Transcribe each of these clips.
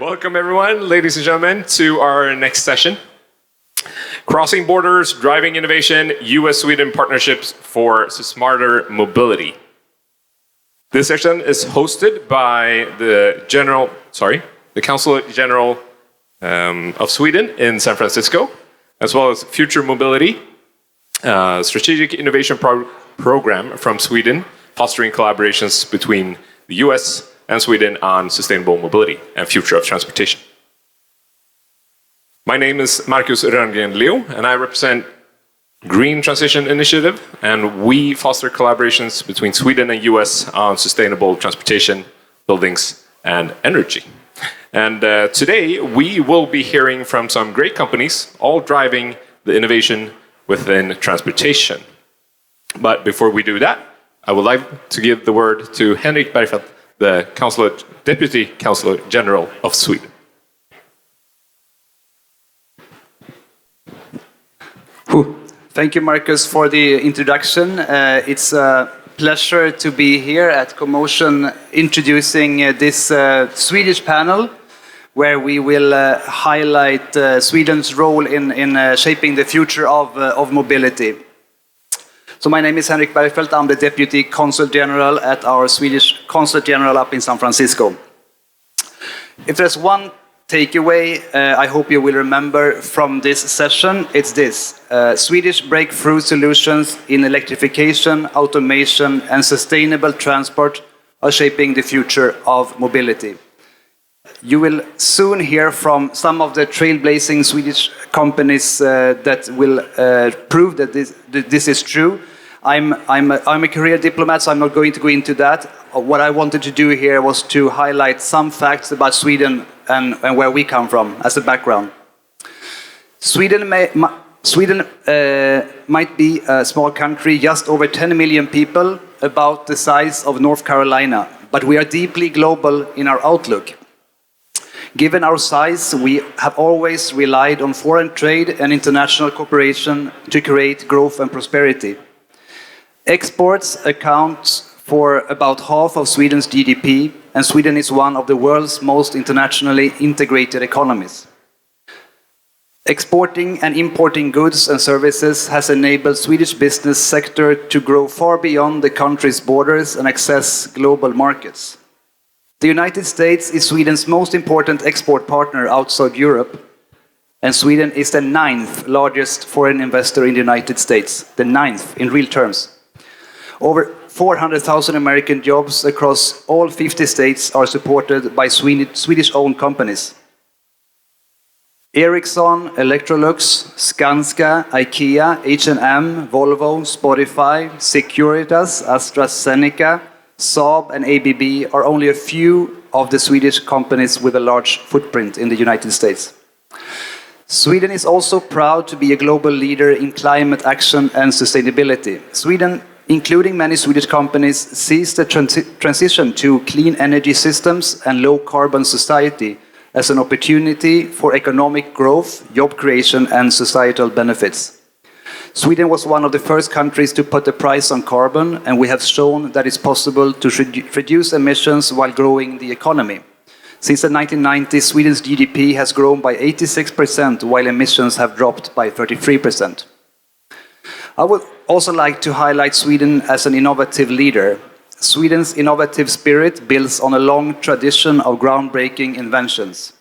Welcome everyone, ladies and gentlemen, to our next session. Crossing Borders, Driving Innovation, US-Sweden Partnerships for Smarter Mobility. This session is hosted by the Consulate General of Sweden in San Francisco, as well as Future Mobility, Strategic Innovation Program from Sweden, fostering collaborations between the US and Sweden on sustainable mobility and future of transportation. My name is Marcus Röngren-Leo, and I represent Green Transition Initiative, and we foster collaborations between Sweden and US on sustainable transportation, buildings, and energy. And today we will be hearing from some great companies, all driving the innovation within transportation. But before we do that, I would like to give the word to Henrik Bergfeldt, the Deputy Consulate General of Sweden. Thank you, Marcus, for the introduction. It's a pleasure to be here at Commotion introducing this Swedish panel where we will highlight Sweden's role in shaping the future of mobility. So my name is Henrik Bergfeldt. I'm the Deputy Consul General at our Swedish Consulate General up in San Francisco. If there's one takeaway I hope you will remember from this session, it's this. Swedish breakthrough solutions in electrification, automation and sustainable transport are shaping the future of mobility. You will soon hear from some of the trailblazing Swedish companies that will prove that this is true. I'm a career diplomat, so I'm not going to go into that. What I wanted to do here was to highlight some facts about Sweden and where we come from as a background. Sweden might be a small country, just over 10 million people, about the size of North Carolina, but we are deeply global in our outlook. Given our size, we have always relied on foreign trade and international cooperation to create growth and prosperity. Exports account for about half of Sweden's GDP, and Sweden is one of the world's most internationally integrated economies. Exporting and importing goods and services has enabled Swedish business sector to grow far beyond the country's borders and access global markets. The United States is Sweden's most important export partner outside Europe, and Sweden is the 9th largest foreign investor in the United States, the 9th in real terms. Over 400,000 American jobs across all 50 states are supported by Swedish-owned companies. Ericsson, Electrolux, Skanska, IKEA, H&M, Volvo, Spotify, Securitas, AstraZeneca, Saab and ABB are only a few of the Swedish companies with a large footprint in the United States. Sweden is also proud to be a global leader in climate action and sustainability. Sweden, including many Swedish companies, sees the transition to clean energy systems and low-carbon society as an opportunity for economic growth, job creation and societal benefits. Sweden was one of the first countries to put a price on carbon, and we have shown that it's possible to reduce emissions while growing the economy. Since the 1990s, Sweden's GDP has grown by 86%, while emissions have dropped by 33%. I would also like to highlight Sweden as an innovative leader. Sweden's innovative spirit builds on a long tradition of groundbreaking inventions.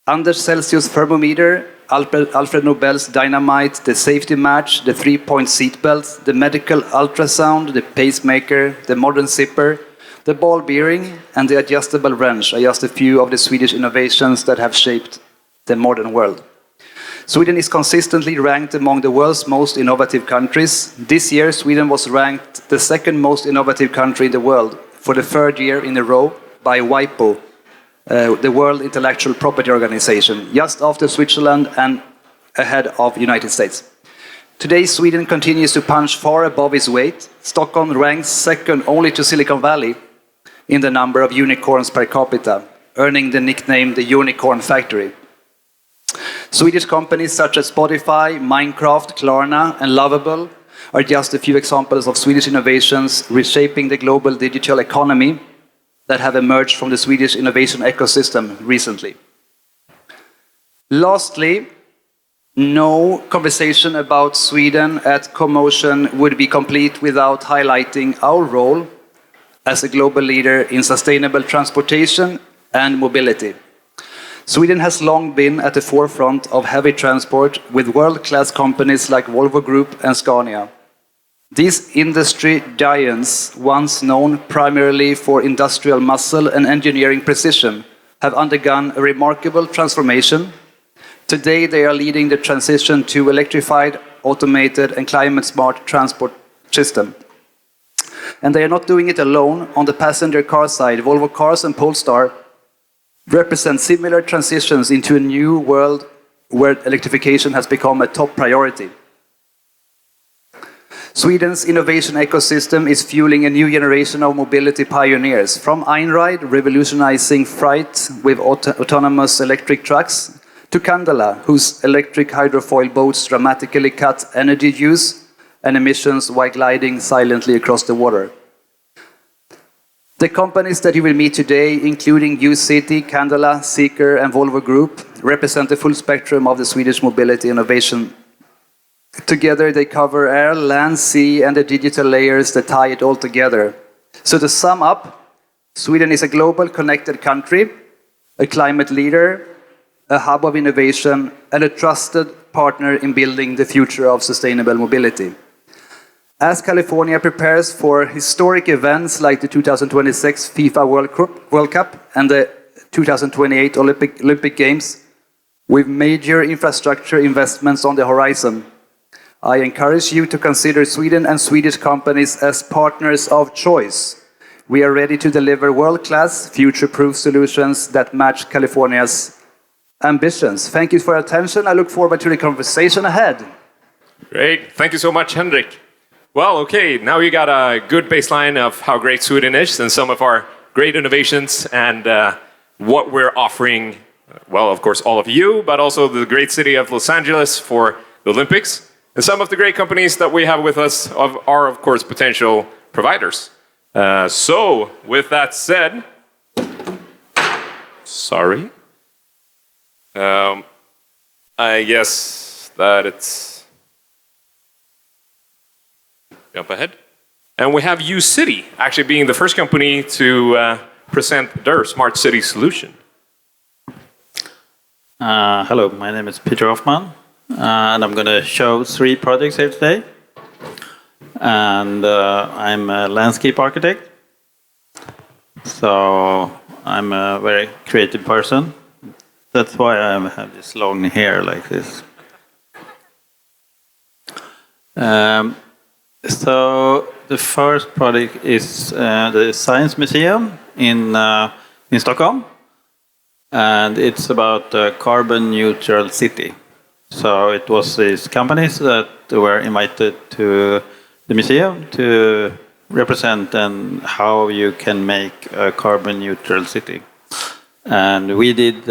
Anders Celsius thermometer, Alfred Nobel's dynamite, the safety match, the 3-point seatbelt, the medical ultrasound, the pacemaker, the modern zipper, the ball bearing, and the adjustable wrench are just a few of the Swedish innovations that have shaped the modern world. Sweden is consistently ranked among the world's most innovative countries. This year, Sweden was ranked the second most innovative country in the world for the third year in a row by WIPO, the World Intellectual Property Organization, just after Switzerland and ahead of the United States. Today, Sweden continues to punch far above its weight. Stockholm ranks second only to Silicon Valley in the number of unicorns per capita, earning the nickname the Unicorn Factory. Swedish companies such as Spotify, Minecraft, Klarna, and Lovable are just a few examples of Swedish innovations reshaping the global digital economy that have emerged from the Swedish innovation ecosystem recently. Lastly, no conversation about Sweden at Commotion would be complete without highlighting our role as a global leader in sustainable transportation and mobility. Sweden has long been at the forefront of heavy transport with world-class companies like Volvo Group and Scania. These industry giants, once known primarily for industrial muscle and engineering precision, have undergone a remarkable transformation. Today, they are leading the transition to electrified, automated, and climate-smart transport system. And they are not doing it alone. On the passenger car side, Volvo Cars and Polestar represent similar transitions into a new world where electrification has become a top priority. Sweden's innovation ecosystem is fueling a new generation of mobility pioneers, from Einride, revolutionizing freight with autonomous electric trucks, to Candela, whose electric hydrofoil boats dramatically cut energy use and emissions while gliding silently across the water. The companies that you will meet today, including U-City, Candela, Seeker, and Volvo Group, represent the full spectrum of the Swedish mobility innovation. Together, they cover air, land, sea, and the digital layers that tie it all together. So to sum up, Sweden is a global connected country, a climate leader, a hub of innovation, and a trusted partner in building the future of sustainable mobility. As California prepares for historic events like the 2026 FIFA World Cup and the 2028 Olympic Games, with major infrastructure investments on the horizon, I encourage you to consider Sweden and Swedish companies as partners of choice. We are ready to deliver world-class, future-proof solutions that match California's ambitions. Thank you for your attention. I look forward to the conversation ahead. Great. Thank you so much, Henrik. Well, okay, now you got a good baseline of how great Sweden is and some of our great innovations and what we're offering, well, of course, all of you, but also the great city of Los Angeles for the Olympics. And some of the great companies that we have with us are, of course, potential providers. So, with that said, sorry. I guess that it's jump ahead. And we have U-City actually being the first company to present their smart city solution. Hello, my name is Peter Hoffman, and I'm going to show 3 projects here today. And I'm a landscape architect, so I'm a very creative person. That's why I have this long hair like this. So the first project is the Science Museum in Stockholm, and it's about a carbon neutral city. So it was these companies that were invited to the museum to represent and how you can make a carbon neutral city. And we did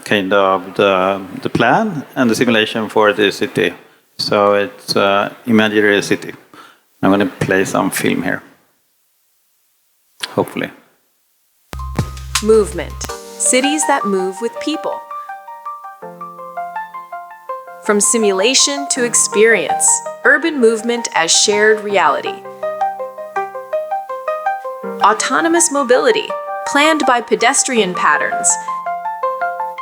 kind of the plan and the simulation for the city. So it's an imaginary city. I'm going to play some film here. Hopefully. Movement. Cities that move with people. From simulation to experience, urban movement as shared reality. Autonomous mobility, planned by pedestrian patterns.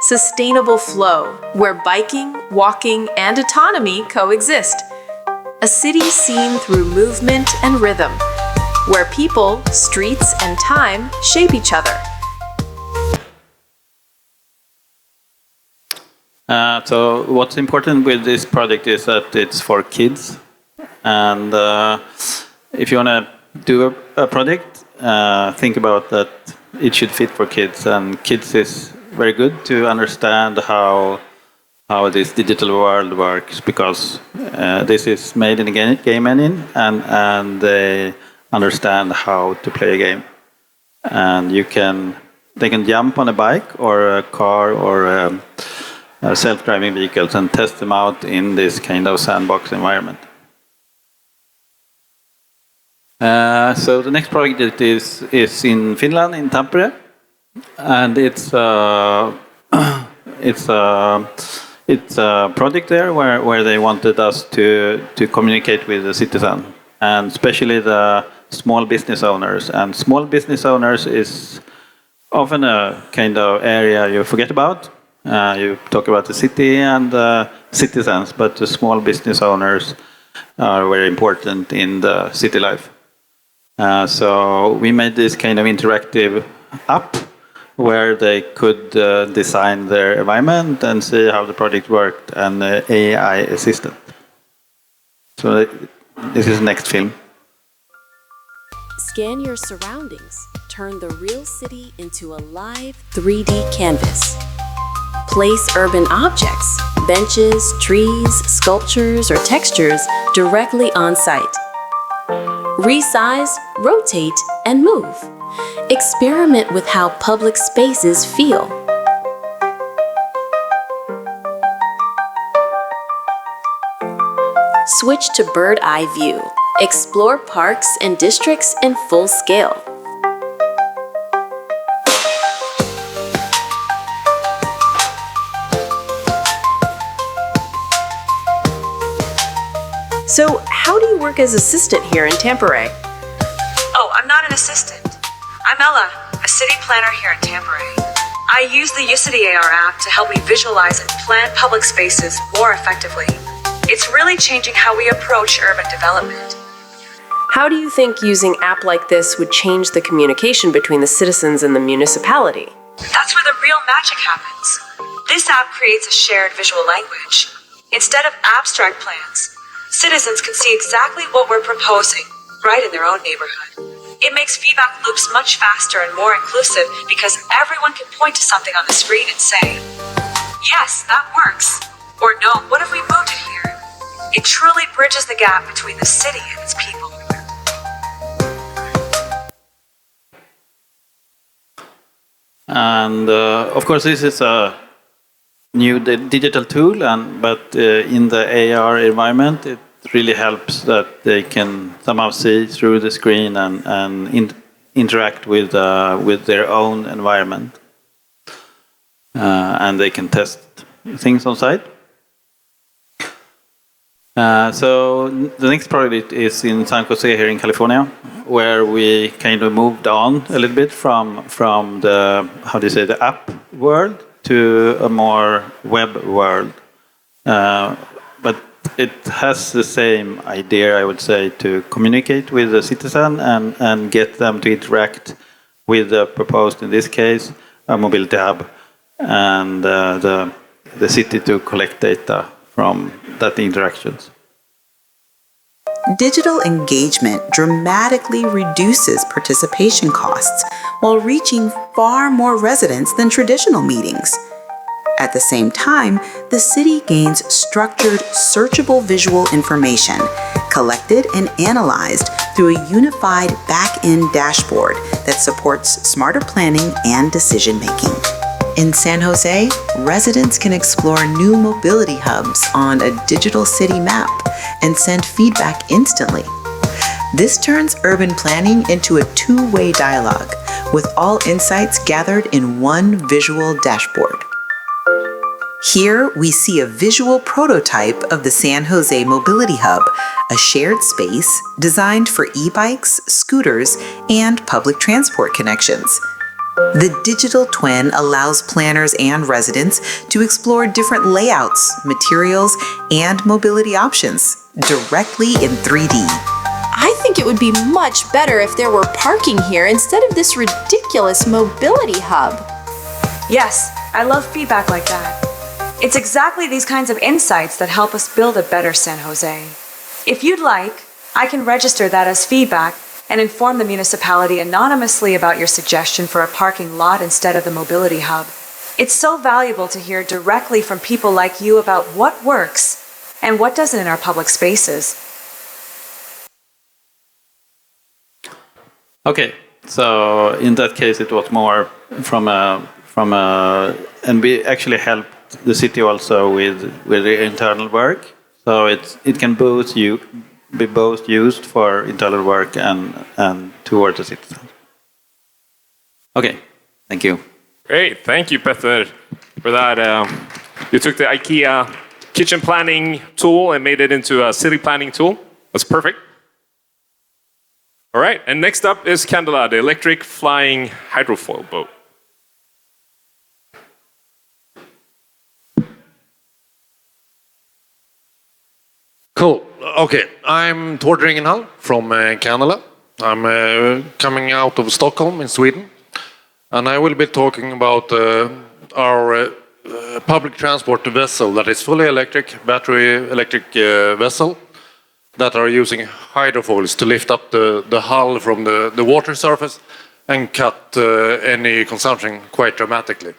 Sustainable flow, where biking, walking, and autonomy coexist. A city seen through movement and rhythm, where people, streets, and time shape each other. So what's important with this project is that it's for kids. And if you want to do a project, think about that it should fit for kids. And kids is very good to understand how this digital world works, because this is made in a game engine, and they understand how to play a game. And they can jump on a bike or a car or self-driving vehicles and test them out in this kind of sandbox environment. So the next project is in Finland, in Tampere, and it's a project there where they wanted us to communicate with the citizen, and especially the small business owners. And small business owners is often a kind of area you forget about. You talk about the city and the citizens, but the small business owners are very important in the city life. So we made this kind of interactive app where they could design their environment and see how the project worked, and AI assistant. So this is the next film. Scan your surroundings. Turn the real city into a live 3D canvas. Place urban objects, benches, trees, sculptures, or textures directly on site. Resize, rotate, and move. Experiment with how public spaces feel. Switch to bird eye view. Explore parks and districts in full scale. So, how do you work as assistant here in Tampere? Oh, I'm not an assistant. I'm Ella, a city planner here in Tampere. I use the Ucity AR app to help me visualize and plan public spaces more effectively. It's really changing how we approach urban development. How do you think using app like this would change the communication between the citizens and the municipality? That's where the real magic happens. This app creates a shared visual language. Instead of abstract plans, citizens can see exactly what we're proposing right in their own neighborhood. It makes feedback loops much faster and more inclusive because everyone can point to something on the screen and say, yes, that works. Or no, what if we moved it here? It truly bridges the gap between the city and its people. And of course, this is a new digital tool, but in the AR environment, it really helps that they can somehow see through the screen and interact with their own environment, and they can test things on site. So the next project is in San Jose here in California, where we kind of moved on a little bit from the, how do you say, the app world to a more web world. But it has the same idea, I would say, to communicate with the citizen and get them to interact with the proposed, in this case, a mobility hub, and the city to collect data from that interactions. Digital engagement dramatically reduces participation costs while reaching far more residents than traditional meetings. At the same time, the city gains structured, searchable visual information collected and analyzed through a unified back-end dashboard that supports smarter planning and decision-making. In San Jose, residents can explore new mobility hubs on a digital city map and send feedback instantly. This turns urban planning into a two-way dialogue, with all insights gathered in one visual dashboard. Here, we see a visual prototype of the San Jose Mobility Hub, a shared space designed for e-bikes, scooters, and public transport connections. The digital twin allows planners and residents to explore different layouts, materials, and mobility options directly in 3D. I think it would be much better if there were parking here instead of this ridiculous mobility hub. Yes, I love feedback like that. It's exactly these kinds of insights that help us build a better San Jose. If you'd like, I can register that as feedback and inform the municipality anonymously about your suggestion for a parking lot instead of the mobility hub. It's so valuable to hear directly from people like you about what works and what doesn't in our public spaces. Okay, so in that case, it was more from a, and we actually helped the city also with their internal work. So it can be both used for internal work and towards the citizens. Okay, thank you. Great, thank you, Petter, for that. You took the IKEA kitchen planning tool and made it into a city planning tool. That's perfect. All right, and next up is Candela, the electric flying hydrofoil boat. Cool. Okay, I'm Tord Ringenhall from Candela. I'm coming out of Stockholm in Sweden, and I will be talking about our public transport vessel that is fully electric, battery electric vessel that are using hydrofoils to lift up the hull from the water surface and cut any consumption quite dramatically.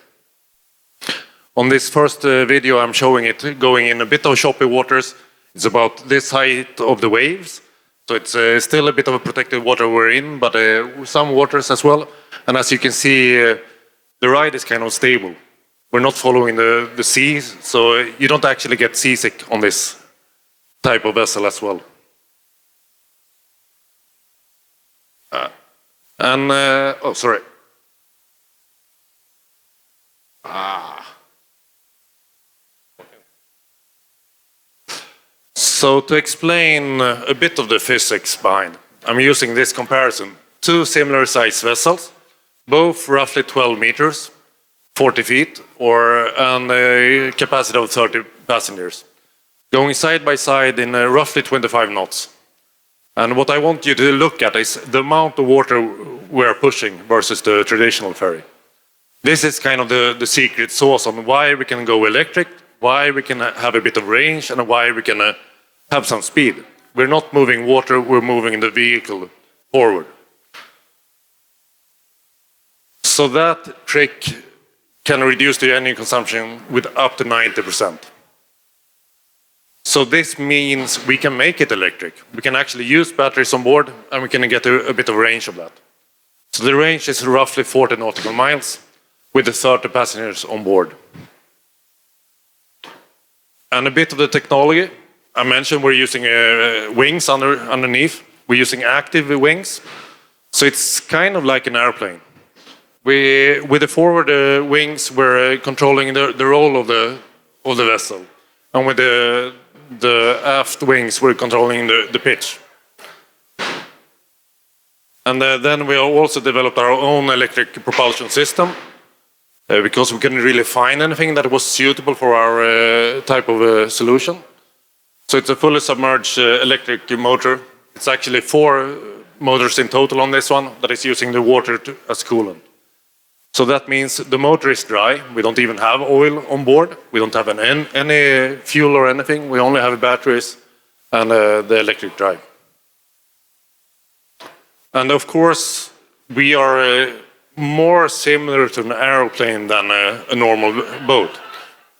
On this first video I'm showing it going in a bit of choppy waters. It's about this height of the waves, so it's still a bit of a protected water we're in, but some waters as well. And as you can see, the ride is kind of stable. We're not following the seas, so you don't actually get seasick on this type of vessel as well. Oh, sorry. So to explain a bit of the physics behind, I'm using this comparison. Two similar size vessels, both roughly 12 meters, 40 feet, and a capacity of 30 passengers, going side by side in roughly 25 knots. And what I want you to look at is the amount of water we're pushing versus the traditional ferry. This is kind of the secret sauce on why we can go electric, why we can have a bit of range, and why we can have some speed. We're not moving water, we're moving the vehicle forward. So that trick can reduce the energy consumption with up to 90%. So this means we can make it electric. We can actually use batteries on board and we can get a bit of range of that. So the range is roughly 40 nautical miles with the 30 passengers on board. And a bit of the technology. I mentioned we're using wings underneath. We're using active wings. So it's kind of like an airplane. With the forward wings, we're controlling the roll of the vessel. And with the aft wings, we're controlling the pitch. And then we also developed our own electric propulsion system because we couldn't really find anything that was suitable for our type of solution. So it's a fully submerged electric motor. It's actually 4 motors in total on this one that is using the water as coolant. So that means the motor is dry. We don't even have oil on board. We don't have any fuel or anything. We only have batteries and the electric drive. And of course, we are more similar to an aeroplane than a normal boat.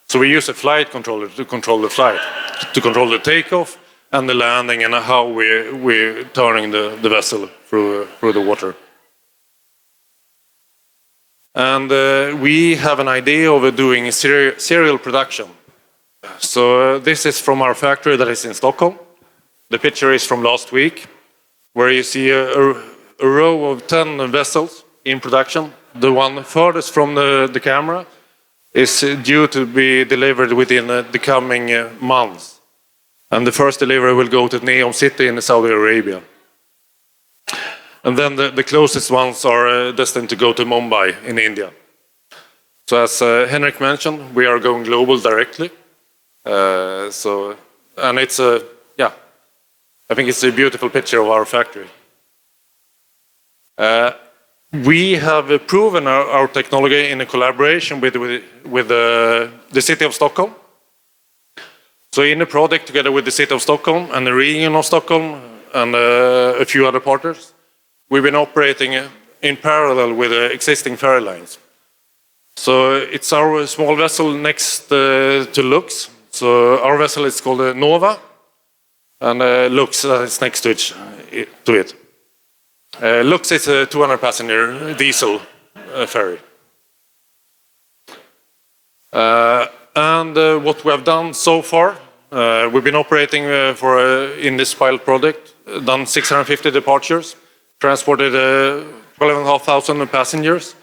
So we use a flight controller to control the flight, to control the takeoff and the landing and how we're turning the vessel through the water. And we have an idea of doing serial production. So this is from our factory that is in Stockholm. The picture is from last week, where you see a row of 10 vessels in production. The one furthest from the camera is due to be delivered within the coming months. And the first delivery will go to Neom City in Saudi Arabia. And then the closest ones are destined to go to Mumbai in India. So as Henrik mentioned, we are going global directly. And it's I think it's a beautiful picture of our factory. We have proven our technology in a collaboration with the city of Stockholm. So in a project together with the city of Stockholm and the region of Stockholm and a few other partners, we've been operating in parallel with the existing ferry lines. So it's our small vessel next to Lux. So our vessel is called Nova, and Lux is next to it. Lux is a 200-passenger diesel ferry. And what we have done so far We've been operating in this pilot project, done 650 departures, transported 12,500 passengers,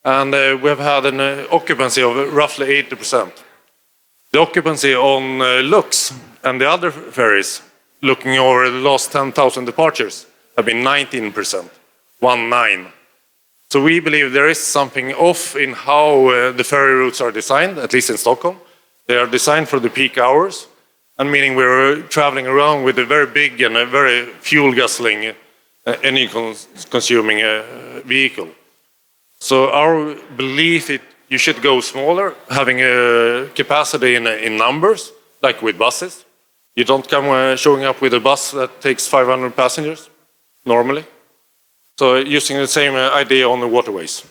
and we have had an occupancy of roughly 80%. The occupancy on Lux and the other ferries, looking over the last 10,000 departures, have been 19%, 19. So we believe there is something off in how the ferry routes are designed, at least in Stockholm. They are designed for the peak hours, and meaning we're traveling around with a very big and a very fuel-guzzling, energy-consuming vehicle. So our belief is you should go smaller, having a capacity in numbers, like with buses. You don't come showing up with a bus that takes 500 passengers, normally. So using the same idea on the waterways.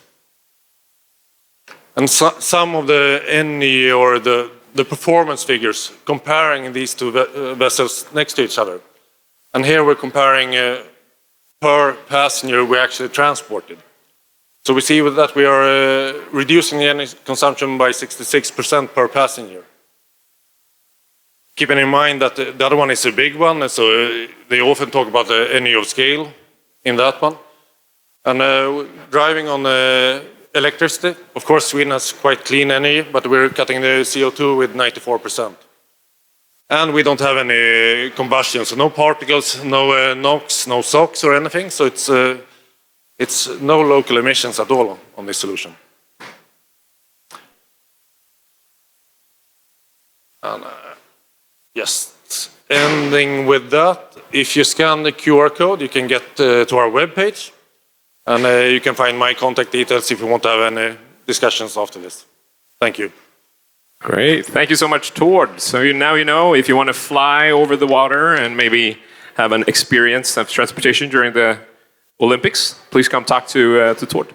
And some of the energy or the performance figures, comparing these two vessels next to each other. And here we're comparing per passenger we actually transported. So we see that we are reducing the energy consumption by 66% per passenger. Keeping in mind that the other one is a big one, and so they often talk about the energy of scale in that one. And driving on electricity, of course Sweden has quite clean energy, but we're cutting the CO2 with 94%. And we don't have any combustion, so no particles, no NOx, no SOx or anything, so it's no local emissions at all on this solution. And yes, ending with that, if you scan the QR code, you can get to our webpage, and you can find my contact details if you want to have any discussions after this. Thank you. Great. Thank you so much, Tord. So now you know if you want to fly over the water and maybe have an experience of transportation during the Olympics, please come talk to Tord.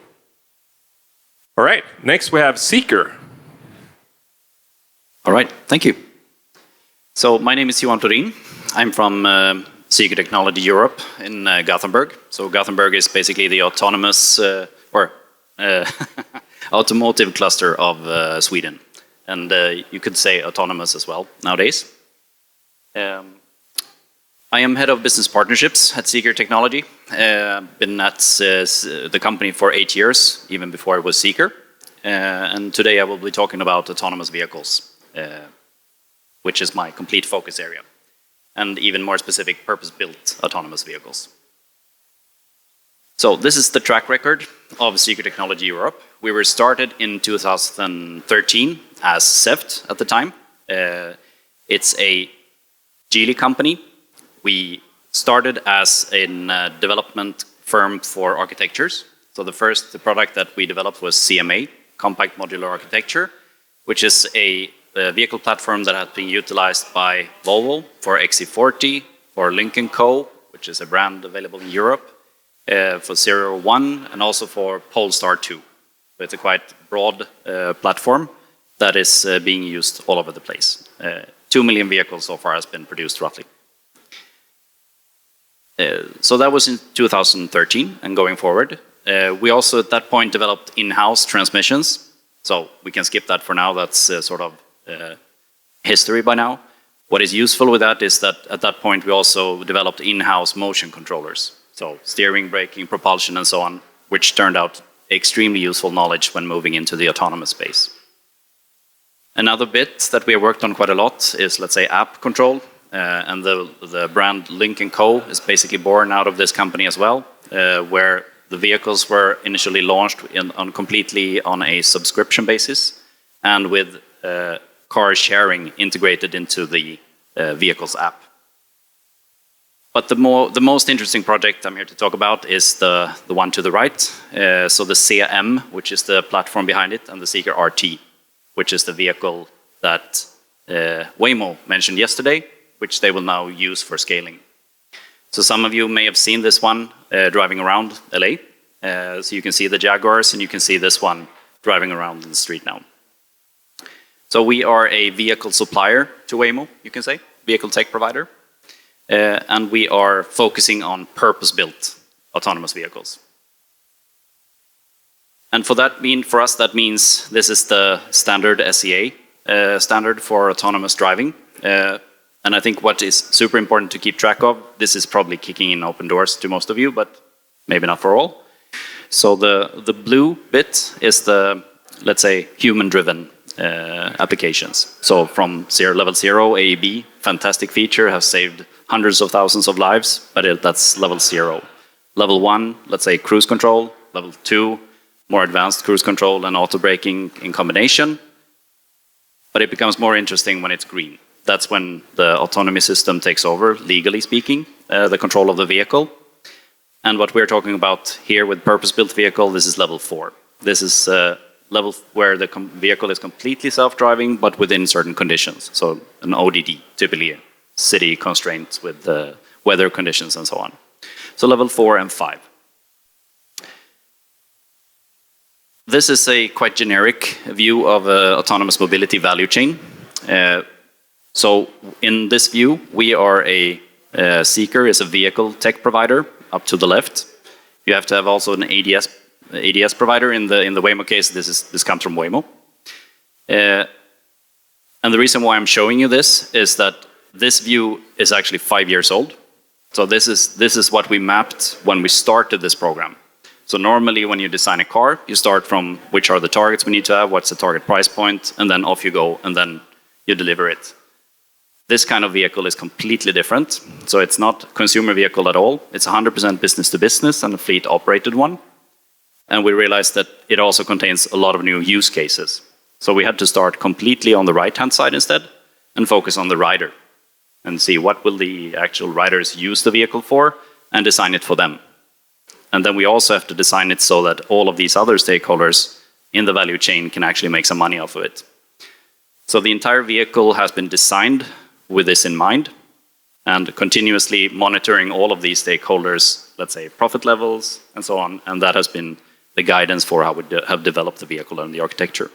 All right. Next we have Seeker. All right. Thank you. So my name is Johan Torin. I'm from Seeker Technology Europe in Gothenburg. So Gothenburg is basically the autonomous automotive cluster of Sweden. And you could say autonomous as well nowadays. I am head of business partnerships at Seeker Technology. Been at the company for 8 years, even before I was Seeker. And today I will be talking about autonomous vehicles, which is my complete focus area. And even more specific, purpose-built autonomous vehicles. So this is the track record of Seeker Technology Europe. We were started in 2013 as SEVT at the time. It's a Geely company. We started as a development firm for architectures. So the first product that we developed was CMA, Compact Modular Architecture, which is a vehicle platform that has been utilized by Volvo for XC40, for Lynk & Co, which is a brand available in Europe, for 01, and also for Polestar 2. So it's a quite broad platform that is being used all over the place. 2 million vehicles so far has been produced roughly. So that was in 2013 and going forward. We also at that point developed in-house transmissions. So we can skip that for now, that's sort of history by now. What is useful with that is that at that point we also developed in-house motion controllers. So steering, braking, propulsion and so on, which turned out extremely useful knowledge when moving into the autonomous space. Another bit that we have worked on quite a lot is, let's say, app control. And the brand Lynk & Co is basically born out of this company as well, where the vehicles were initially launched completely on a subscription basis and with car sharing integrated into the vehicle's app. But the most interesting project I'm here to talk about is the one to the right. So the CM, which is the platform behind it, and the Seeker RT, which is the vehicle that Waymo mentioned yesterday, which they will now use for scaling. So some of you may have seen this one driving around LA. So you can see the Jaguars and you can see this one driving around in the street now. So we are a vehicle supplier to Waymo, you can say, vehicle tech provider. And we are focusing on purpose-built autonomous vehicles. And for us, that means this is the standard SEA standard for autonomous driving. And I think what is super important to keep track of, this is probably kicking in open doors to most of you, but maybe not for all. So the blue bit is the, let's say, human-driven applications. So from level 0, AEB, fantastic feature, has saved hundreds of thousands of lives, but that's level 0. Level 1, let's say cruise control. Level 2, more advanced cruise control and auto braking in combination. But it becomes more interesting when it's green. That's when the autonomy system takes over, legally speaking, the control of the vehicle. And what we're talking about here with purpose-built vehicle, this is level 4. This is level where the vehicle is completely self-driving, but within certain conditions. So an ODD, typically city constraints with weather conditions and so on. So level 4 and 5. This is a quite generic view of autonomous mobility value chain. So in this view, we are a Seeker is a vehicle tech provider up to the left. You have to have also an ADS provider. In the Waymo case, this comes from Waymo. And the reason why I'm showing you this is that this view is actually 5 years old. So this is what we mapped when we started this program. So normally when you design a car, you start from which are the targets we need to have, what's the target price point, and then off you go, and then you deliver it. This kind of vehicle is completely different. So it's not a consumer vehicle at all. It's 100% business to business and a fleet operated one. And we realized that it also contains a lot of new use cases. So we had to start completely on the right-hand side instead and focus on the rider and see what will the actual riders use the vehicle for and design it for them. And then we also have to design it so that all of these other stakeholders in the value chain can actually make some money off of it. So the entire vehicle has been designed with this in mind and continuously monitoring all of these stakeholders, let's say profit levels and so on, and that has been the guidance for how we have developed the vehicle and the architecture.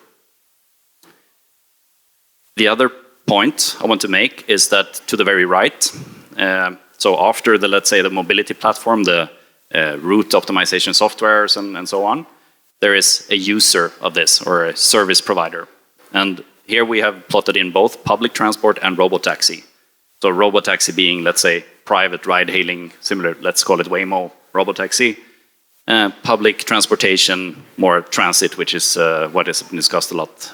The other point I want to make is that to the very right, so after the, let's say, the mobility platform, the route optimization softwares and so on, there is a user of this or a service provider. And here we have plotted in both public transport and robotaxi. So robotaxi being, let's say, private ride-hailing, similar, let's call it Waymo robotaxi. Public transportation, more transit, which is what has been discussed a lot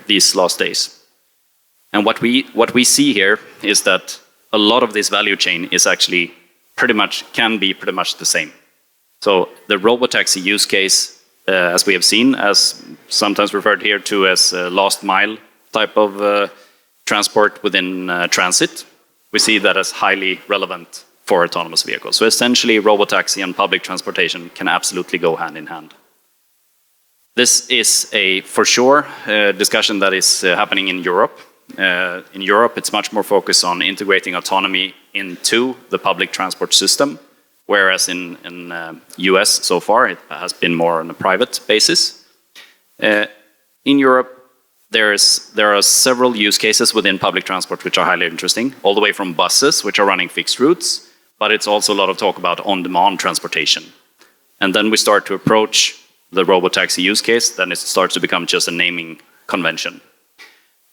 these last days. And what we see here is that a lot of this value chain is actually can be pretty much the same. So the robotaxi use case, as we have seen, as sometimes referred here to as last mile type of transport within transit, we see that as highly relevant for autonomous vehicles. So essentially, robotaxi and public transportation can absolutely go hand in hand. This is for sure, discussion that is happening in Europe. In Europe, it's much more focused on integrating autonomy into the public transport system, whereas in US so far, it has been more on a private basis. In Europe, there are several use cases within public transport which are highly interesting, all the way from buses, which are running fixed routes, but it's also a lot of talk about on-demand transportation. And then we start to approach the robotaxi use case, then it starts to become just a naming convention.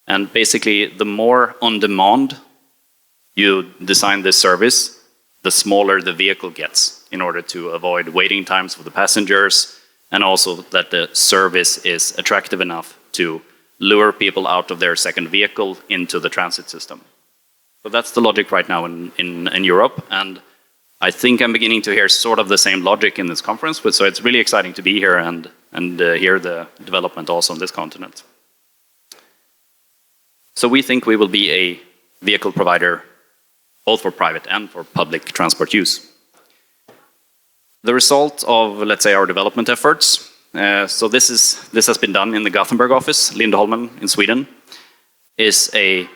And basically, the more on-demand you design this service, the smaller the vehicle gets in order to avoid waiting times for the passengers, and also that the service is attractive enough to lure people out of their second vehicle into the transit system. So that's the logic right now in Europe, and I think I'm beginning to hear sort of the same logic in this conference, so it's really exciting to be here and hear the development also on this continent. So we think we will be a vehicle provider both for private and for public transport use. The result of, let's say, our development efforts, so this has been done in the Gothenburg office, Lindholmen in Sweden, is a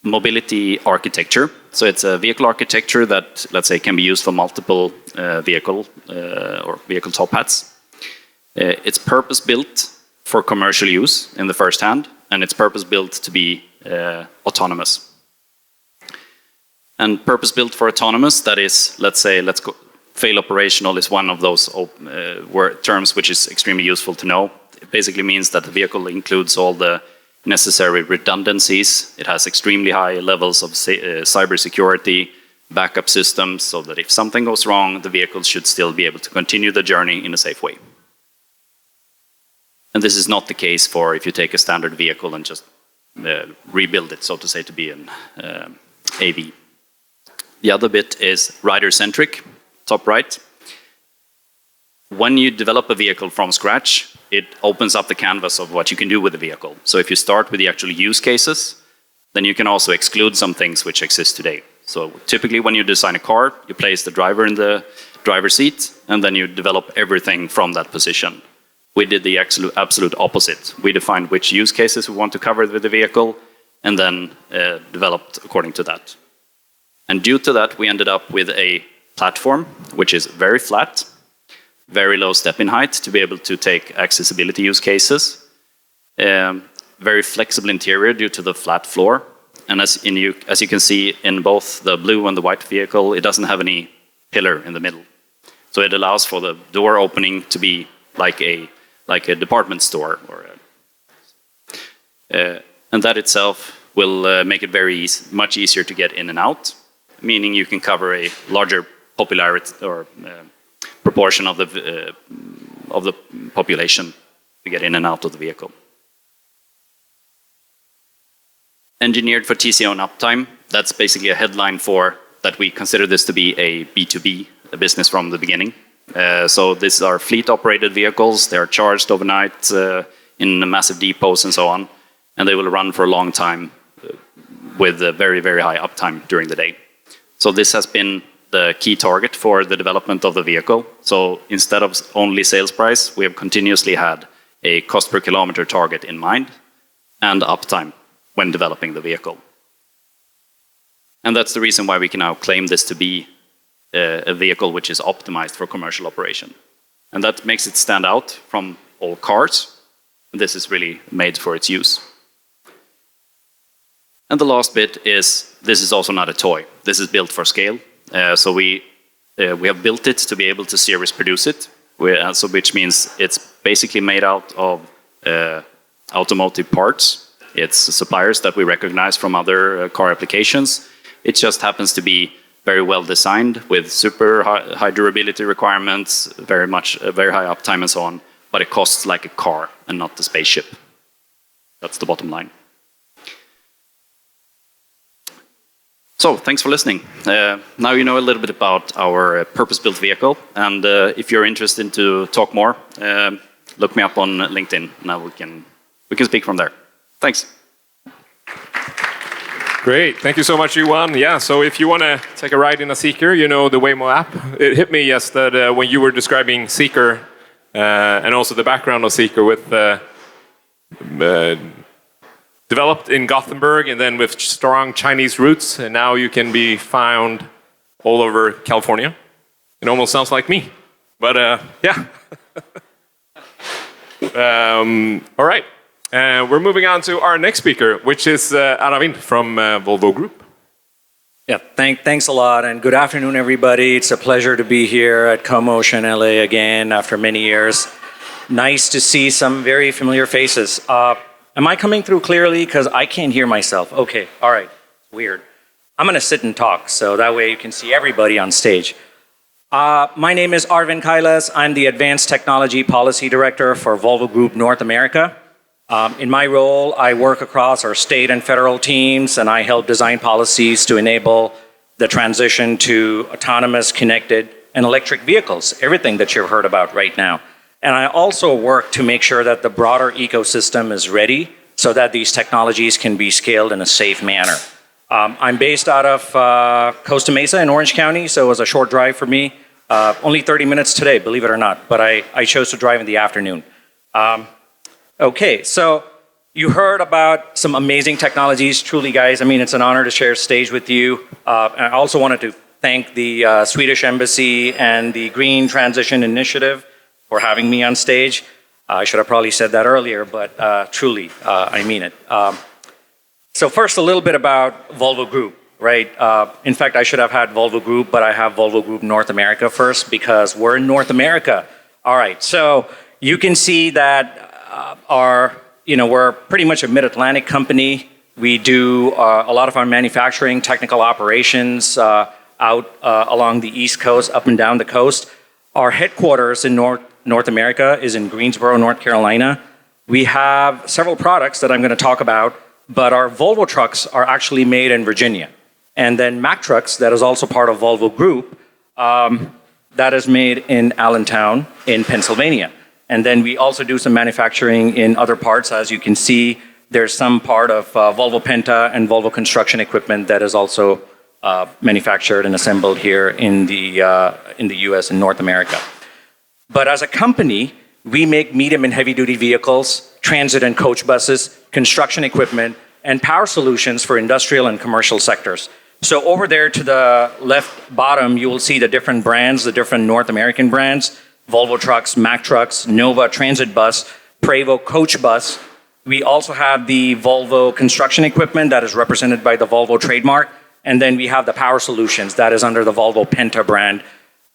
mobility architecture. So it's a vehicle architecture that, let's say, can be used for multiple vehicle top hats. It's purpose-built for commercial use in the first hand, and it's purpose-built to be autonomous. And purpose-built for autonomous, that is, let's say, fail operational is one of those terms which is extremely useful to know. It basically means that the vehicle includes all the necessary redundancies. It has extremely high levels of cybersecurity, backup systems, so that if something goes wrong, the vehicle should still be able to continue the journey in a safe way. And this is not the case for if you take a standard vehicle and just rebuild it, so to say, to be an AV. The other bit is rider-centric, top right. When you develop a vehicle from scratch, it opens up the canvas of what you can do with the vehicle. So if you start with the actual use cases, then you can also exclude some things which exist today. So typically when you design a car, you place the driver in the driver's seat, and then you develop everything from that position. We did the absolute opposite. We defined which use cases we want to cover with the vehicle, and then developed according to that. And due to that, we ended up with a platform which is very flat, very low step-in height to be able to take accessibility use cases, very flexible interior due to the flat floor, and as you can see in both the blue and the white vehicle, it doesn't have any pillar in the middle. So it allows for the door opening to be like a department store, and that itself will make it much easier to get in and out, meaning you can cover a larger popularity or proportion of the population to get in and out of the vehicle. Engineered for TCO and uptime, that's basically a headline for that we consider this to be a B2B business from the beginning. So these are fleet-operated vehicles. They are charged overnight in massive depots and so on, and they will run for a long time with a very, very high uptime during the day. So this has been the key target for the development of the vehicle. So instead of only sales price, we have continuously had a cost per kilometer target in mind and uptime when developing the vehicle. And that's the reason why we can now claim this to be a vehicle which is optimized for commercial operation. And that makes it stand out from all cars. This is really made for its use. And the last bit is, this is also not a toy. This is built for scale. So we have built it to be able to series produce it, which means it's basically made out of automotive parts. It's suppliers that we recognize from other car applications. It just happens to be very well designed with super high durability requirements, very high uptime and so on, but it costs like a car and not the spaceship. That's the bottom line. So, thanks for listening. Now you know a little bit about our purpose-built vehicle, and if you're interested to talk more, look me up on LinkedIn. Now we can speak from there. Thanks. Great, thank you so much, Johan. Yeah, so if you want to take a ride in a Seeker, you know the Waymo app. It hit me, yes, that when you were describing Seeker and also the background of Seeker with developed in Gothenburg and then with strong Chinese roots, and now you can be found all over California. It almost sounds like me, but yeah. All right, we're moving on to our next speaker, which is Aravind from Volvo Group. Yeah, thanks a lot, and good afternoon, everybody. It's a pleasure to be here at CoMotion LA again after many years. Nice to see some very familiar faces. Am I coming through clearly? Because I can't hear myself. Okay, all right, weird. I'm gonna sit and talk, so that way you can see everybody on stage. My name is Arvind Kailas. I'm the Advanced Technology Policy Director for Volvo Group North America. In my role, I work across our state and federal teams, and I help design policies to enable the transition to autonomous, connected, and electric vehicles, everything that you've heard about right now. And I also work to make sure that the broader ecosystem is ready so that these technologies can be scaled in a safe manner. I'm based out of Costa Mesa in Orange County, so it was a short drive for me. Only 30 minutes today, believe it or not, but I chose to drive in the afternoon. Okay, so you heard about some amazing technologies. Truly, guys, I mean, it's an honor to share stage with you. And I also wanted to thank the Swedish Embassy and the Green Transition Initiative for having me on stage. I should have probably said that earlier, but truly, I mean it. So first, a little bit about Volvo Group, right? In fact, I should have had Volvo Group, but I have Volvo Group North America first because we're in North America. All right, so you can see that our we're pretty much a mid-Atlantic company. We do a lot of our manufacturing, technical operations out along the East Coast, up and down the coast. Our headquarters in North America is in Greensboro, North Carolina. We have several products that I'm going to talk about, but our Volvo trucks are actually made in Virginia. And then Mack Trucks, that is also part of Volvo Group, that is made in Allentown in Pennsylvania. And then we also do some manufacturing in other parts. As you can see, there's some part of Volvo Penta and Volvo construction equipment that is also manufactured and assembled here in the US and North America. But as a company, we make medium and heavy duty vehicles, transit and coach buses, construction equipment, and power solutions for industrial and commercial sectors. So over there to the left bottom, you will see the different brands, the different North American brands, Volvo Trucks, Mack Trucks, Nova Transit Bus, Prevost Coach Bus. We also have the Volvo construction equipment that is represented by the Volvo trademark. And then we have the power solutions that is under the Volvo Penta brand.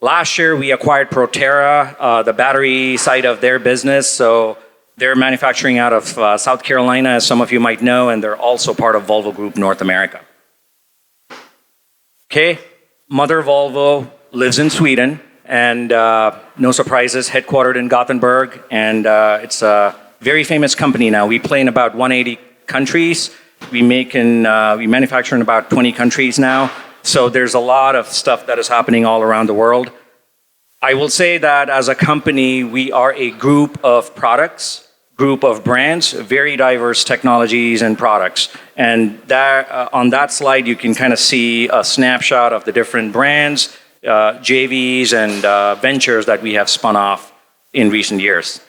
Last year, we acquired Proterra, the battery side of their business. So they're manufacturing out of South Carolina, as some of you might know, and they're also part of Volvo Group North America. Okay, Mother Volvo lives in Sweden, and no surprises, headquartered in Gothenburg, and it's a very famous company now. We play in about 180 countries. We manufacture in about 20 countries now. So there's a lot of stuff that is happening all around the world. I will say that as a company, we are a group of products, group of brands, very diverse technologies and products. And that, on that slide, you can kind of see a snapshot of the different brands, JVs, and ventures that we have spun off in recent years.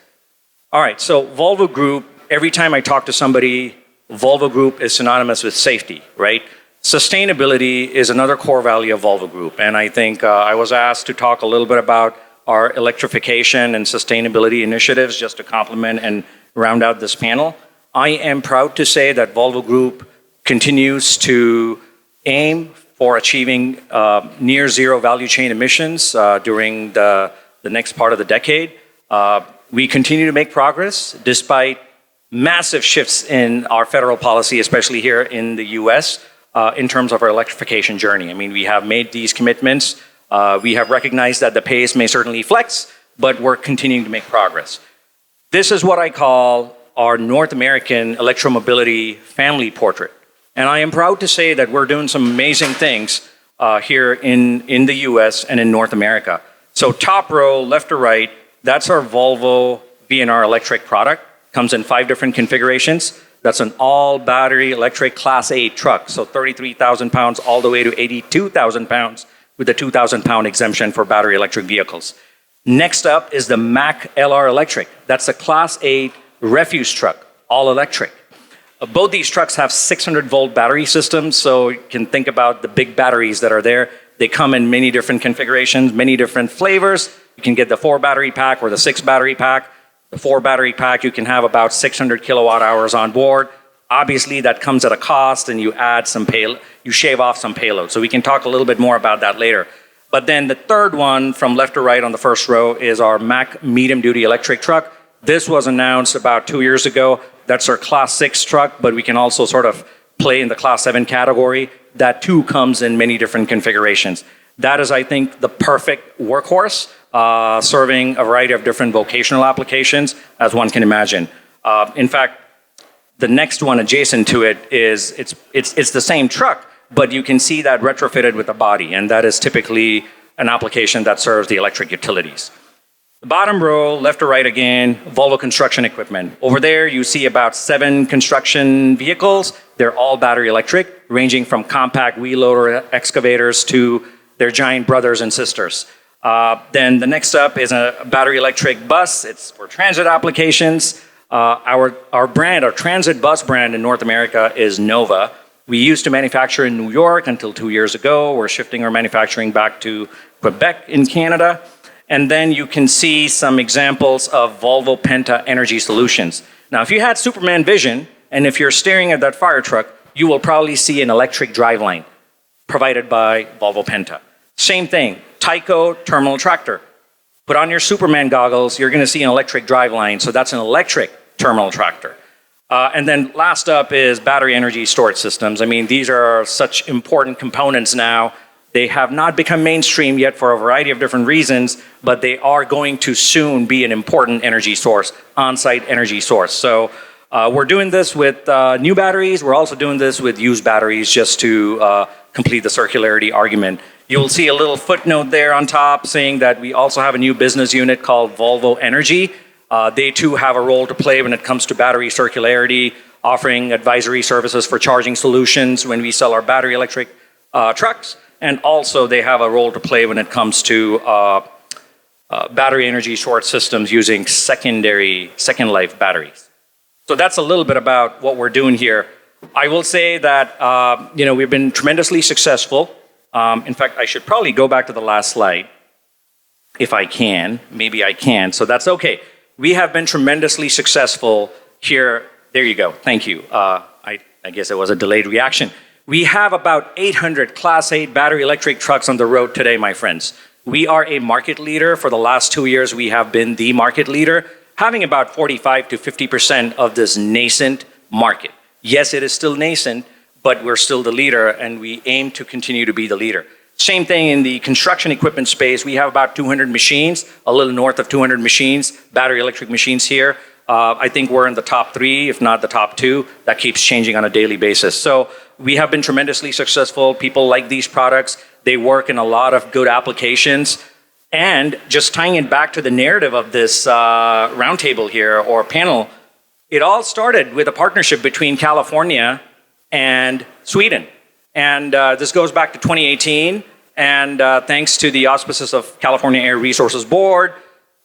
All right, so Volvo Group, every time I talk to somebody, Volvo Group is synonymous with safety, right? Sustainability is another core value of Volvo Group. And I think I was asked to talk a little bit about our electrification and sustainability initiatives just to complement and round out this panel. I am proud to say that Volvo Group continues to aim for achieving near zero value chain emissions during the next part of the decade. We continue to make progress despite massive shifts in our federal policy, especially here in the US, in terms of our electrification journey. I mean, we have made these commitments. We have recognized that the pace may certainly flex, but we're continuing to make progress. This is what I call our North American electromobility family portrait. And I am proud to say that we're doing some amazing things here in the US and in North America. So top row, left to right, that's our Volvo VNR electric product. Comes in 5 different configurations. That's an all battery electric Class 8 truck. So 33,000 pounds all the way to 82,000 pounds with a 2,000 pound exemption for battery electric vehicles. Next up is the Mack LR Electric. That's a Class 8 refuse truck, all electric. Both these trucks have 600 volt battery systems. So you can think about the big batteries that are there. They come in many different configurations, many different flavors. You can get the 4 battery pack or the 6 battery pack. The 4 battery pack, you can have about 600 kilowatt hours on board. Obviously, that comes at a cost, and you add some you shave off some payload. So we can talk a little bit more about that later. But then the third one from left to right on the first row is our Mack medium duty electric truck. This was announced about 2 years ago. That's our Class 6 truck, but we can also sort of play in the Class 7 category. That too comes in many different configurations. That is, I think, the perfect workhorse, serving a variety of different vocational applications, as one can imagine. In fact, the next one adjacent to it is, it's the same truck, but you can see that retrofitted with a body, and that is typically an application that serves the electric utilities. The bottom row, left to right again, Volvo construction equipment. Over there, you see about 7 construction vehicles. They're all battery electric, ranging from compact wheel loader excavators to their giant brothers and sisters. Then the next up is a battery electric bus. It's for transit applications. Our brand, our transit bus brand in North America is Nova. We used to manufacture in New York until 2 years ago. We're shifting our manufacturing back to Quebec in Canada. And then you can see some examples of Volvo Penta energy solutions. Now, if you had Superman vision, and if you're staring at that fire truck, you will probably see an electric driveline provided by Volvo Penta. Same thing, Tyco terminal tractor. Put on your Superman goggles, you're gonna see an electric driveline, so that's an electric terminal tractor. And then last up is battery energy storage systems. I mean, these are such important components now. They have not become mainstream yet for a variety of different reasons, but they are going to soon be an important energy source, on-site energy source. So we're doing this with new batteries. We're also doing this with used batteries just to complete the circularity argument. You'll see a little footnote there on top saying that we also have a new business unit called Volvo Energy. They too have a role to play when it comes to battery circularity, offering advisory services for charging solutions when we sell our battery electric trucks. And also they have a role to play when it comes to battery energy storage systems using second life batteries. So that's a little bit about what we're doing here. I will say that we've been tremendously successful. In fact, I should probably go back to the last slide if I can. Maybe I can, so that's okay. We have been tremendously successful here. There you go. Thank you. I guess it was a delayed reaction. We have about 800 Class 8 battery electric trucks on the road today, my friends. We are a market leader. For the last 2 years, we have been the market leader, having about 45 to 50% of this nascent market. Yes, it is still nascent, but we're still the leader, and we aim to continue to be the leader. Same thing in the construction equipment space. We have about 200 machines, a little north of 200 machines, battery electric machines here. I think we're in the top 3, if not the top 2. That keeps changing on a daily basis. So we have been tremendously successful. People like these products. They work in a lot of good applications. And just tying it back to the narrative of this roundtable here or panel, it all started with a partnership between California and Sweden. And this goes back to 2018. And thanks to the auspices of California Air Resources Board,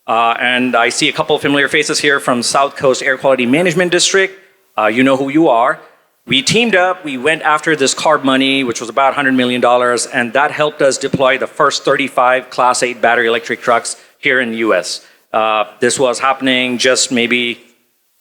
and I see a couple of familiar faces here from South Coast Air Quality Management District. You know who you are. We teamed up, we went after this CARB money, which was about $100 million, and that helped us deploy the first 35 Class 8 battery electric trucks here in the US. This was happening just maybe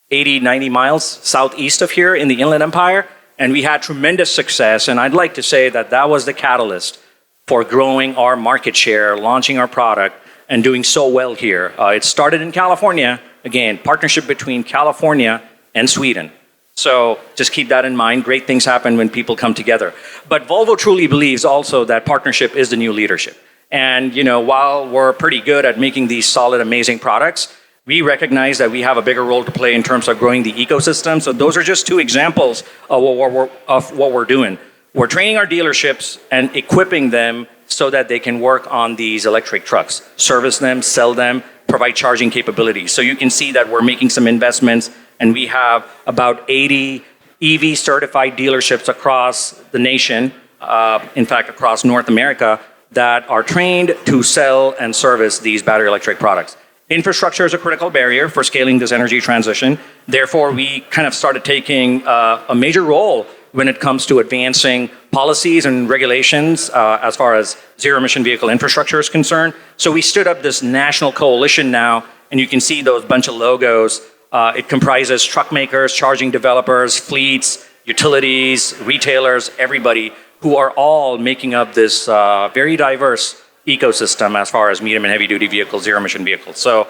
80, 90 miles southeast of here in the Inland Empire, and we had tremendous success, and I'd like to say that that was the catalyst for growing our market share, launching our product, and doing so well here. It started in California, again, partnership between California and Sweden. So just keep that in mind. Great things happen when people come together. But Volvo truly believes also that partnership is the new leadership. And while we're pretty good at making these solid, amazing products, we recognize that we have a bigger role to play in terms of growing the ecosystem. So those are just 2 examples of what we're doing. We're training our dealerships and equipping them so that they can work on these electric trucks, service them, sell them, provide charging capabilities. So you can see that we're making some investments, and we have about 80 EV certified dealerships across the nation, in fact, across North America, that are trained to sell and service these battery electric products. Infrastructure is a critical barrier for scaling this energy transition. Therefore, we kind of started taking a major role when it comes to advancing policies and regulations as far as zero-emission vehicle infrastructure is concerned. So we stood up this national coalition now, and you can see those bunch of logos. It comprises truck makers, charging developers, fleets, utilities, retailers, everybody, who are all making up this very diverse ecosystem as far as medium and heavy-duty vehicles, zero-emission vehicles. So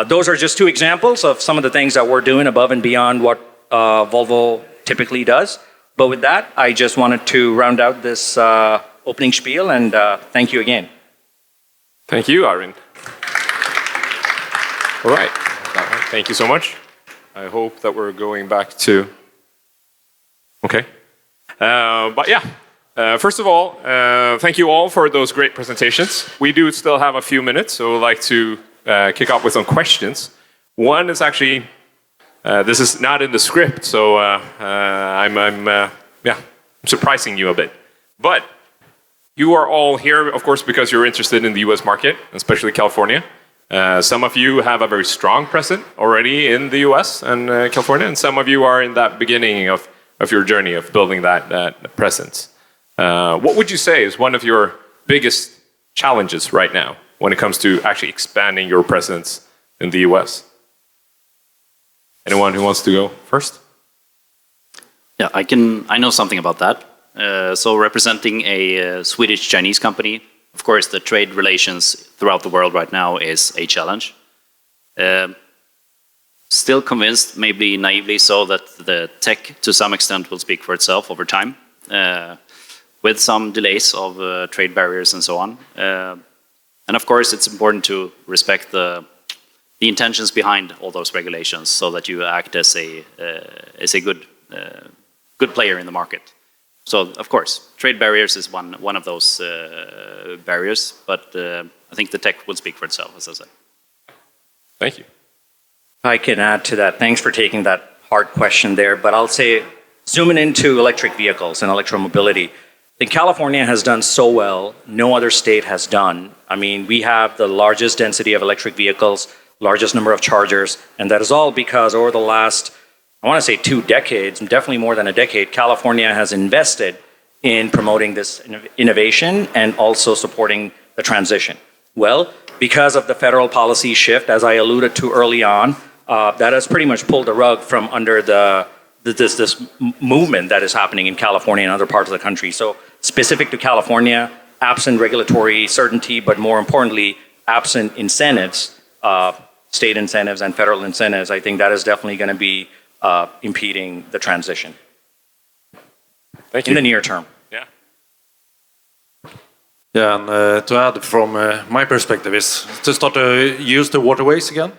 those are just 2 examples of some of the things that we're doing above and beyond what Volvo typically does. But with that, I just wanted to round out this opening spiel, and thank you again. Thank you, Arvind. All right. Thank you so much. I hope that we're going back to... Okay. But yeah, first of all, thank you all for those great presentations. We do still have a few minutes, so I'd like to kick off with some questions. One is actually... this is not in the script, so I'm surprising you a bit. But you are all here, of course, because you're interested in the US market, especially California. Some of you have a very strong presence already in the US and California, and some of you are in that beginning of your journey of building that presence. What would you say is one of your biggest challenges right now when it comes to actually expanding your presence in the US? Anyone who wants to go first? Yeah, I know something about that. So representing a Swedish-Chinese company, of course, the trade relations throughout the world right now is a challenge. still convinced, maybe naively so, that the tech to some extent will speak for itself over time, with some delays of trade barriers and so on. And of course, it's important to respect the intentions behind all those regulations, so that you act as a good player in the market. So, of course, trade barriers is one of those barriers, but I think the tech will speak for itself, as I said. Thank you. I can add to that. Thanks for taking that hard question there. But I'll say, zooming into electric vehicles and electromobility, I think California has done so well, no other state has done. I mean, we have the largest density of electric vehicles, largest number of chargers, and that is all because over the last, I want to say 2 decades, definitely more than a decade, California has invested in promoting this innovation and also supporting the transition. Well, because of the federal policy shift, as I alluded to early on, that has pretty much pulled the rug from under this movement that is happening in California and other parts of the country. So specific to California, absent regulatory certainty, but more importantly, absent incentives, state incentives and federal incentives, I think that is definitely going to be impeding the transition. Thank you. In the near term. Yeah. Yeah, and to add from my perspective is to start to use the waterways again.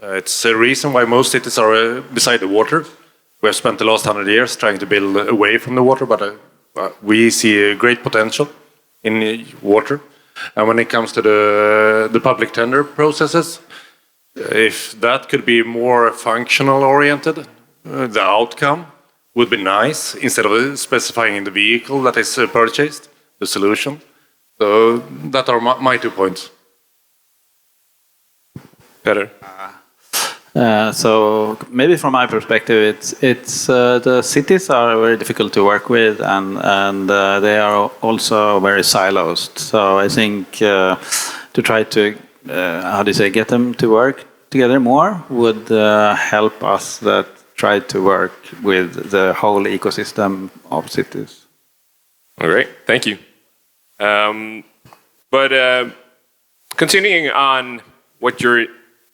It's a reason why most cities are beside the water. We have spent the last 100 years trying to build away from the water, but we see a great potential in water. And when it comes to the public tender processes, if that could be more functional oriented, the outcome would be nice instead of specifying in the vehicle that is purchased, the solution. So that are my 2 points. Better. So maybe from my perspective, it's the cities are very difficult to work with, and they are also very silos. So I think to try to get them to work together more would help us that try to work with the whole ecosystem of cities. All right, thank you. But continuing on what your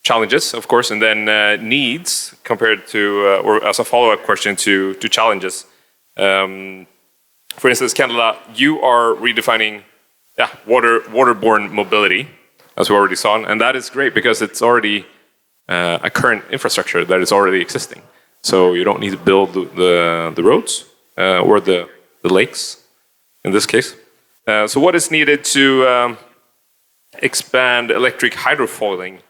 challenges, of course, and then needs compared to, or as a follow-up question to challenges. For instance, Canada, you are redefining waterborne mobility, as we already saw, and that is great because it's already a current infrastructure that is already existing. So you don't need to build the roads or the lakes, in this case. So what is needed to expand electric hydrofoiling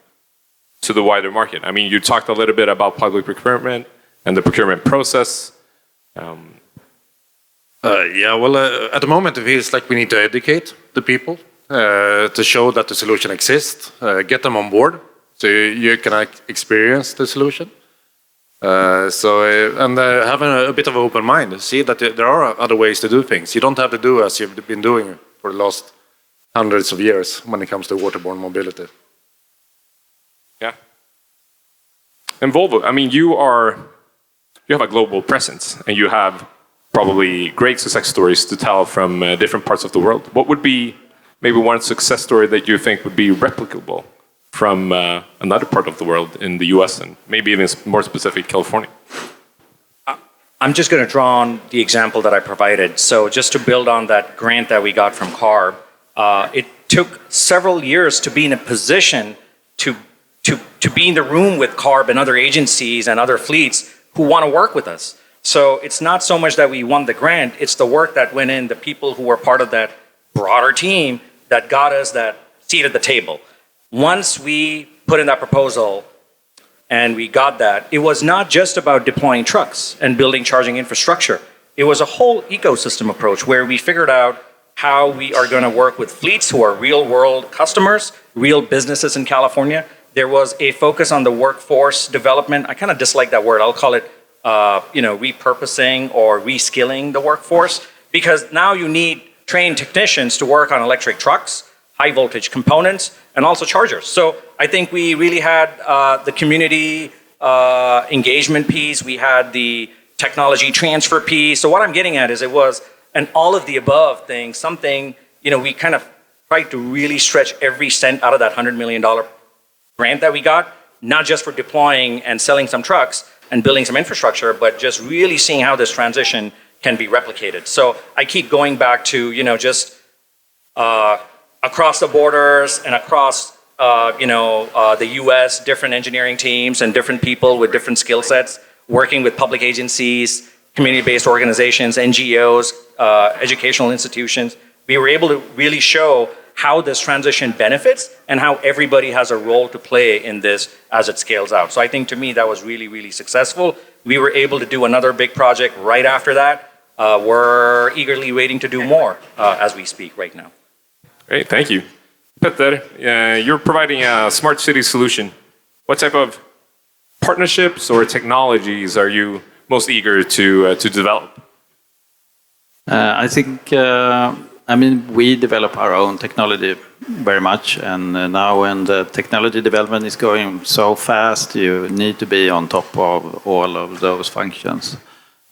to the wider market? I mean, you talked a little bit about public procurement and the procurement process. At the moment it feels like we need to educate the people to show that the solution exists, get them on board so you can experience the solution. Have a bit of an open mind, see that there are other ways to do things. You don't have to do as you've been doing for the last hundreds of years when it comes to waterborne mobility. Yeah. And Volvo, I mean, you have a global presence and you have probably great success stories to tell from different parts of the world. What would be maybe one success story that you think would be replicable from another part of the world in the US and maybe even more specific, California? I'm just going to draw on the example that I provided. So just to build on that grant that we got from CARB, it took several years to be in a position to be in the room with CARB and other agencies and other fleets who want to work with us. So it's not so much that we won the grant, it's the work that went in, the people who were part of that broader team that got us that seat at the table. Once we put in that proposal and we got that, it was not just about deploying trucks and building charging infrastructure. It was a whole ecosystem approach where we figured out how we are going to work with fleets who are real world customers, real businesses in California. There was a focus on the workforce development. I kind of dislike that word. I'll call it repurposing or reskilling the workforce, because now you need trained technicians to work on electric trucks, high voltage components, and also chargers. So I think we really had the community engagement piece. We had the technology transfer piece. So what I'm getting at is it was an all of the above thing, something, we kind of tried to really stretch every cent out of that $100 million grant that we got, not just for deploying and selling some trucks and building some infrastructure, but just really seeing how this transition can be replicated. So I keep going back to, just across the borders and across, the US, different engineering teams and different people with different skill sets, working with public agencies, community-based organizations, NGOs, educational institutions. We were able to really show how this transition benefits and how everybody has a role to play in this as it scales out. So I think to me that was really, really successful. We were able to do another big project right after that. We're eagerly waiting to do more as we speak right now. Great, thank you. Petter, you're providing a smart city solution. What type of partnerships or technologies are you most eager to develop? I think, we develop our own technology very much, and now when the technology development is going so fast, you need to be on top of all of those functions.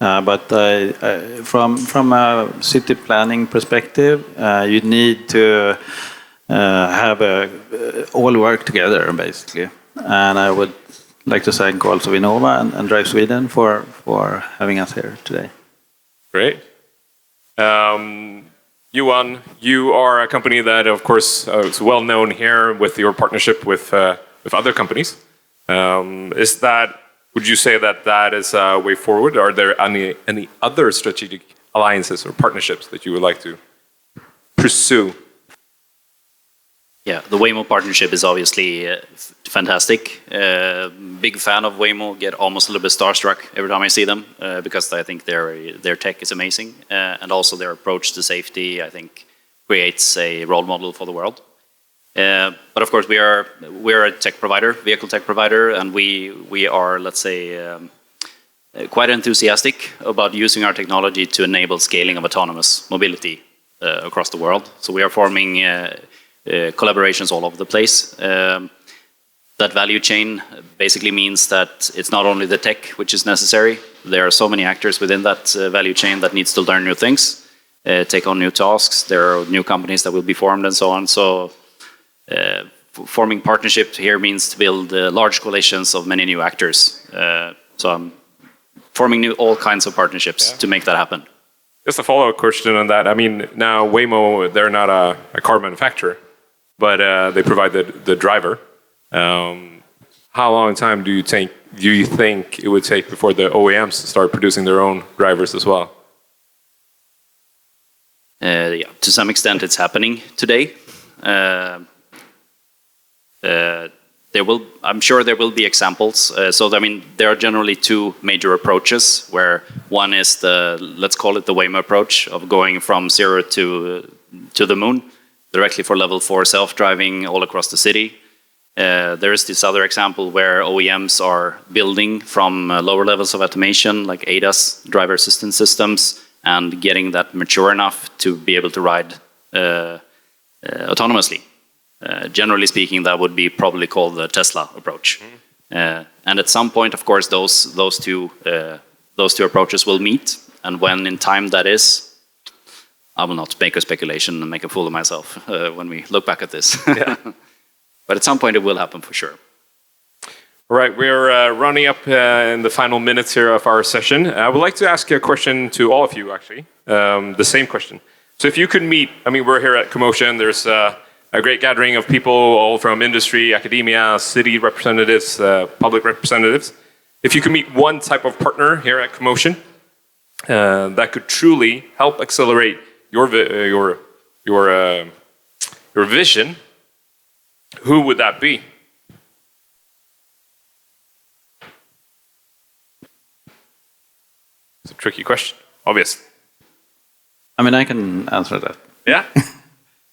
But from a city planning perspective, you need to have all work together, basically. And I would like to thank also Vinnova and Drive Sweden for having us here today. Great. Johan, you are a company that, of course, is well known here with your partnership with other companies. Would you say that is a way forward? Are there any other strategic alliances or partnerships that you would like to pursue? Yeah, the Waymo partnership is obviously fantastic. Big fan of Waymo. Get almost a little bit starstruck every time I see them because I think their tech is amazing, and also their approach to safety, I think, creates a role model for the world. But of course, we're a tech provider, vehicle tech provider, and we are, let's say, quite enthusiastic about using our technology to enable scaling of autonomous mobility across the world. So we are forming collaborations all over the place. That value chain basically means that it's not only the tech which is necessary. There are so many actors within that value chain that needs to learn new things, take on new tasks. There are new companies that will be formed and so on. So forming partnerships here means to build large coalitions of many new actors. So I'm forming all kinds of partnerships to make that happen. Just a follow-up question on that. I mean, now Waymo, they're not a car manufacturer, but they provide the driver. How long time do you think it would take before the OEMs start producing their own drivers as well? Yeah, to some extent, it's happening today. I'm sure there will be examples. There are generally two major approaches, where one is let's call it the Waymo approach of going from 0 to the moon, directly for level 4 self-driving all across the city. There is this other example where OEMs are building from lower levels of automation, like ADAS, driver assistance systems, and getting that mature enough to be able to ride autonomously. Generally speaking, that would be probably called the Tesla approach. And at some point, of course, those two approaches will meet. And when in time that is, I will not make a speculation and make a fool of myself when we look back at this. Yeah. But at some point, it will happen for sure. All right, we're running up in the final minutes here of our session. I would like to ask a question to all of you, actually. The same question. So if you could meet, we're here at Commotion. There's a great gathering of people all from industry, academia, city representatives, public representatives. If you could meet one type of partner here at Commotion that could truly help accelerate your vision, who would that be? It's a tricky question, obviously. I can answer that. Yeah?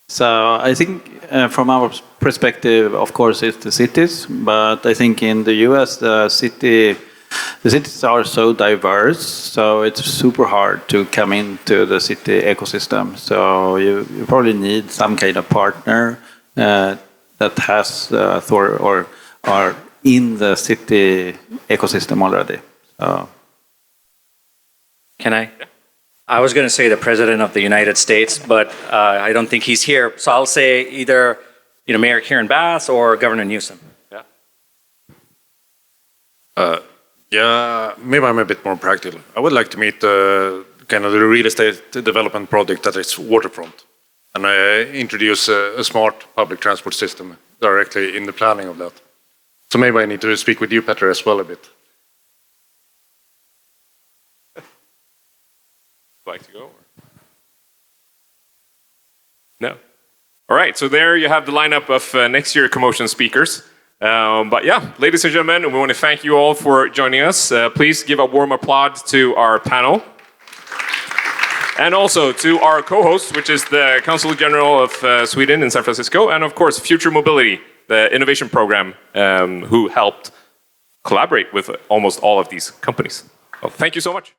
So I think from our perspective, of course, it's the cities. But I think in the US, the cities are so diverse, so it's super hard to come into the city ecosystem. So you probably need some kind of partner that has or are in the city ecosystem already. So. Can I? Yeah. I was going to say the President of the United States, but I don't think he's here. So I'll say either Mayor Karen Bass or Governor Newsom. Yeah. Yeah, maybe I'm a bit more practical. I would like to meet kind of the real estate development project that is waterfront, and introduce a smart public transport system directly in the planning of that. So maybe I need to speak with you, Petter, as well a bit. Like to go? Or? No. All right, so there you have the lineup of next year Commotion speakers. But yeah, ladies and gentlemen, we want to thank you all for joining us. Please give a warm applause to our panel. And also to our co-host, which is the Consul General of Sweden in San Francisco, and of course, Future Mobility, the innovation program, who helped collaborate with almost all of these companies. Well, thank you so much.